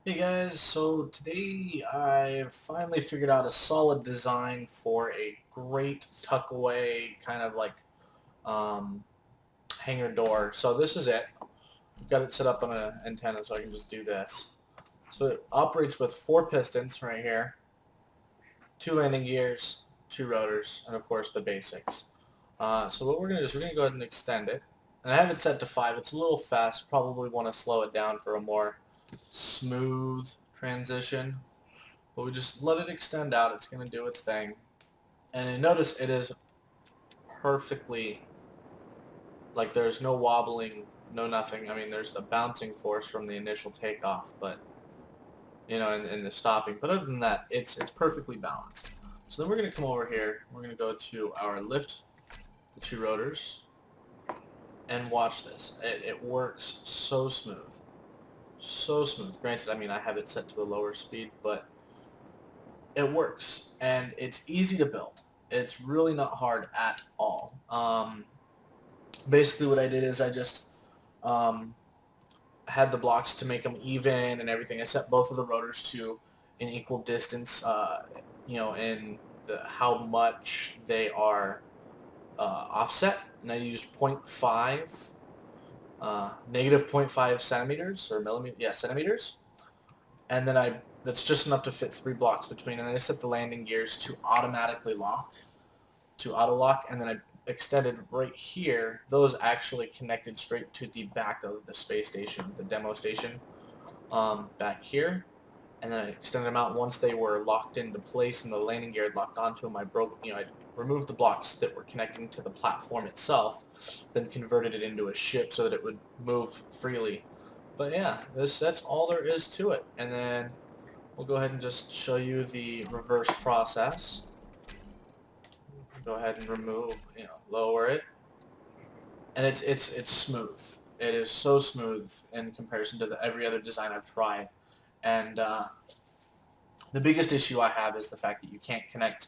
Hey guys, so today I finally figured out a solid design for a great tuck away kind of like um, hangar door. So this is it. I've got it set up on an antenna so I can just do this. So it operates with 4 pistons right here, 2 landing gears, 2 rotors, and of course the basics. So what we're going to do is we're going to go ahead and extend it. And I have it set to 5. It's a little fast. Probably want to slow it down for a more smooth transition. But we just let it extend out. It's going to do its thing. And you notice it is perfectly, like there's no wobbling, no nothing. I mean, there's the bouncing force from the initial takeoff, but, in the stopping. But other than that, it's perfectly balanced. So then we're going to come over here. We're going to go to our lift, the 2 rotors, and watch this. It works so smooth. So smooth. Granted, I mean, I have it set to a lower speed, but it works, and it's easy to build. It's really not hard at all. Basically, what I did is I just um, had the blocks to make them even and everything. I set both of the rotors to an equal distance, in how much they are offset, and I used zero point 0.5, negative zero point 0.5 centimeters or millimeters, yeah, centimeters, and then that's just enough to fit 3 blocks between, and then I set the landing gears to automatically lock, to auto lock, and then I extended right here. Those actually connected straight to the back of the space station, the demo station, back here, and then I extended them out. Once they were locked into place and the landing gear had locked onto them, I removed the blocks that were connecting to the platform itself, then converted it into a ship so that it would move freely. But yeah, that's all there is to it. And then we'll go ahead and just show you the reverse process. Go ahead and remove, lower it, and it's smooth. It is so smooth in comparison to every other design I've tried. And the biggest issue I have is the fact that you can't connect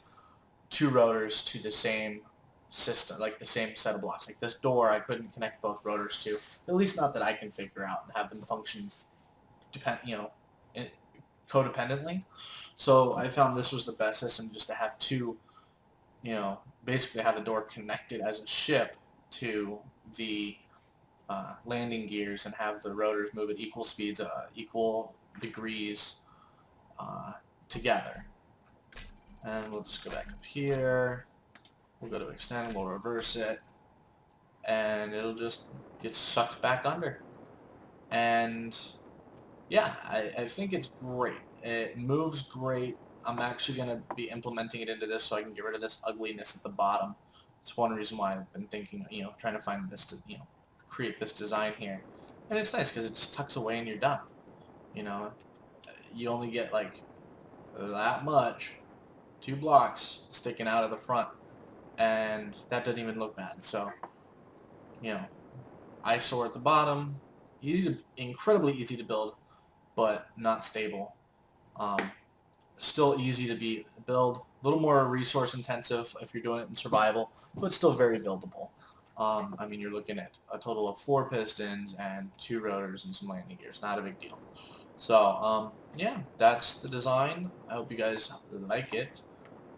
2 rotors to the same system, like the same set of blocks. Like this door, I couldn't connect both rotors to, at least not that I can figure out, and have them function depend, in, codependently. So I found this was the best system, just to have two, basically have the door connected as a ship to the landing gears, and have the rotors move at equal speeds, equal degrees, uh, together. And we'll just go back up here. We'll go to extend, we'll reverse it, and it'll just get sucked back under. And yeah, I think it's great. It moves great. I'm actually going to be implementing it into this so I can get rid of this ugliness at the bottom. It's one reason why I've been thinking, trying to find this to, create this design here. And it's nice because it just tucks away and you're done. You know, you only get like that much, 2 blocks sticking out of the front, and that doesn't even look bad. So, you know, eyesore at the bottom, incredibly easy to build, but not stable. Um, Still easy to build, a little more resource intensive if you're doing it in survival, but still very buildable. I mean, you're looking at a total of 4 pistons and 2 rotors and some landing gears. Not a big deal. So, yeah, that's the design. I hope you guys like it.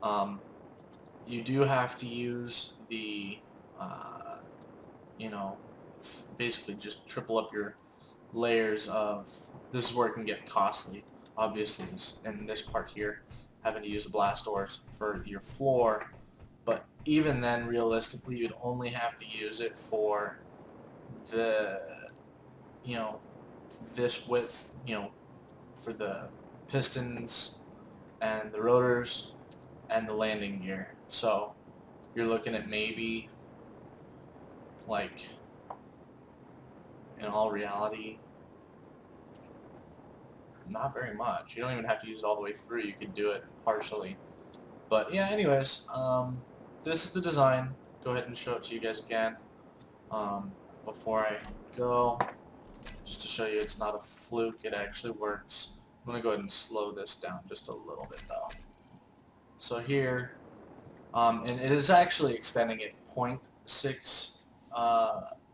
Um, you do have to use the, uh, you know, basically just triple up your layers of, this is where it can get costly, obviously, in this part here, having to use blast doors for your floor. But even then, realistically, you'd only have to use it for the, you know, this width, for the pistons and the rotors and the landing gear. So you're looking at maybe, like, in all reality, not very much. You don't even have to use it all the way through. You could do it partially. But yeah, anyways, this is the design. Go ahead and show it to you guys again, before I go, just to show you it's not a fluke. It actually works. I'm going to go ahead and slow this down just a little bit, though. So here, and it is actually extending at 0.6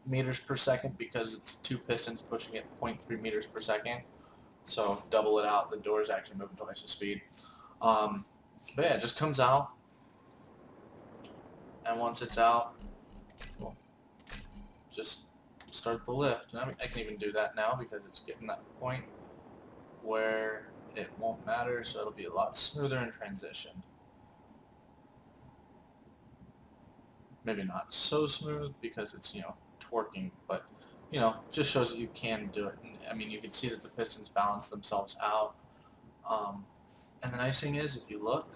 meters per second, because it's 2 pistons pushing it 0.3 meters per second. So double it out, the doors actually move twice the speed. But yeah, it just comes out, and once it's out, we'll just start the lift. And I can even do that now because it's getting that point where it won't matter, so it'll be a lot smoother in transition. Maybe not so smooth because it's, torquing, but, just shows that you can do it. And, I mean, you can see that the pistons balance themselves out. And the nice thing is, if you look,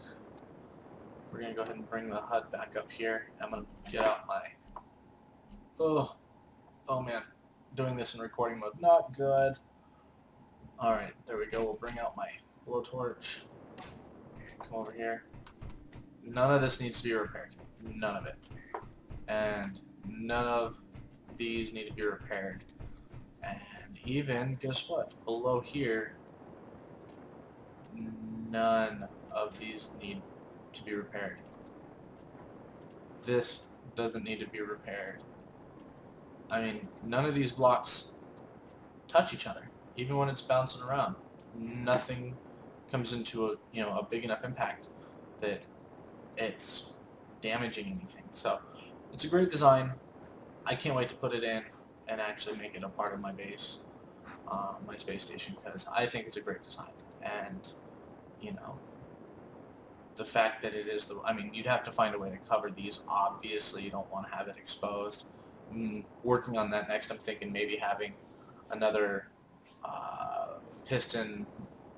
we're going to go ahead and bring the HUD back up here. I'm going to get out my, oh man, doing this in recording mode, not good. Alright, there we go. We'll bring out my blowtorch. Come over here. None of this needs to be repaired. None of it. And none of these need to be repaired. And even, guess what? Below here, none of these need to be repaired. This doesn't need to be repaired. I mean, none of these blocks touch each other, even when it's bouncing around. Nothing comes into a big enough impact that it's damaging anything. So it's a great design. I can't wait to put it in and actually make it a part of my base, my space station, because I think it's a great design. And the fact that it is you'd have to find a way to cover these. Obviously, you don't want to have it exposed. Working on that next. I'm thinking maybe having another piston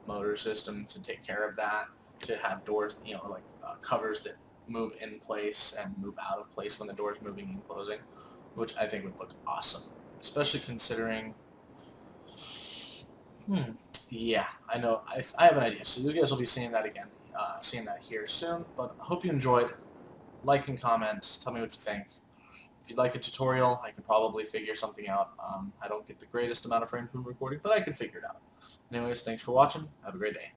motor system to take care of that, to have doors, covers that move in place and move out of place when the door is moving and closing, which I think would look awesome, especially considering, yeah, I know, I have an idea, so you guys will be seeing that again, seeing that here soon, but I hope you enjoyed. Like and comment, tell me what you think. If you'd like a tutorial, I can probably figure something out. I don't get the greatest amount of frames from recording, but I can figure it out. Anyways, thanks for watching. Have a great day.